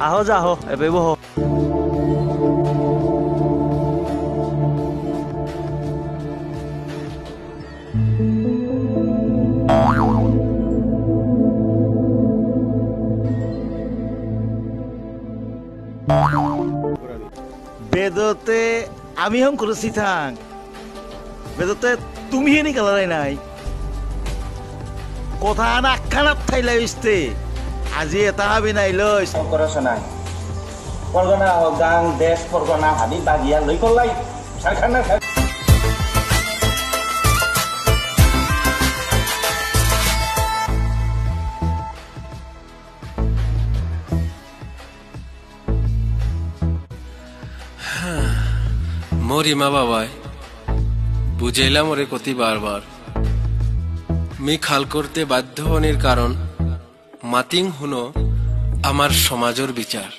আহো যা আহো এবে বহ বেদতে আমি হম করেছি থাং বেদতে তুমি হেনি কালারাই নাই কথা আনা আখ্যানাত থাইলাই ইস্তে আজি এটা হাবি নাই লইস করছনা পরগনা গাং দেশ পরগনা হাবি বাগিয়া লই করলাই সারখানা মোর ইমা বাবাই বুঝাইলাম ওরে কতি বারবার মি খাল করতে বাধ্য হনির কারণ মাতিং হুনো আমার সমাজের বিচার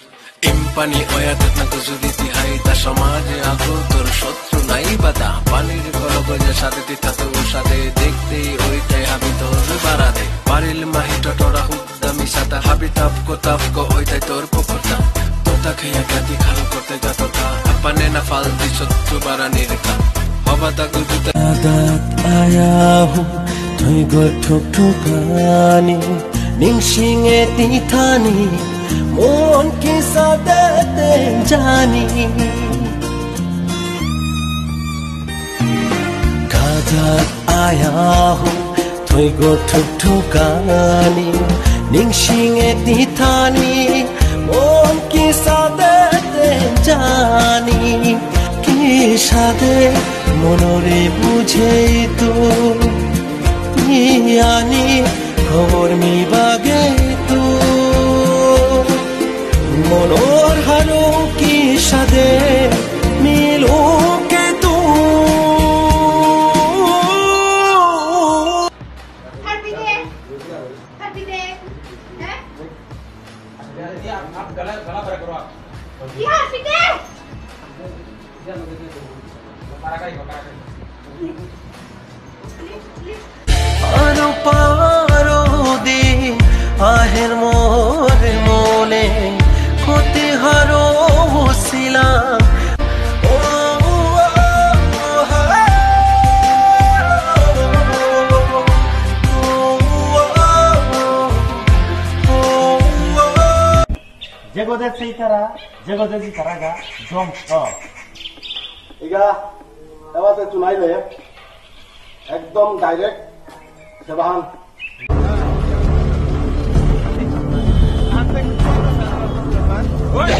ইম্পানি অয়াতে নাকো যদি তিহাই তা সমাজে আগো তোর শত্রু নাই বাতা পানির কলগজে সাথে তিতা তোর সাথে দেখতে ওইটাই হাবি তোর বাড়া দে পারিল মাহি টটরা হুদ্দামি সাতা হাবি তাপকো ওইটাই তোর পুকুরটা তোতা খেয়া গাতি খাল করতে গাতটা আপানে না ফালতি শত্রু বাড়ানির কাম হবা তাকু জুতা আদাত আয়াহু তুই গো ঠুক ঠুকানি নিংসিঙে তিথানি মন কি সাদাতে জানি গাদাত আয়াহু তুই গো ঠুক ঠুকানি নিংসিঙে তিথানি মন কি সাদাতে জানি কি সাদে মনরে বুঝেই তো আনি খবর মি বাগে তো মনোর হারো কি সাদে মিলো কে তো আরো পারো দিন আহের মোরে মনে ক্ষতি হারো ছিলাম জগতের সেই তারা জগতের যে তারা গা ধ্বংস ইগা এবারে চুনাই লয়ে একদম ডাইরেক্ট সেবাহান ওই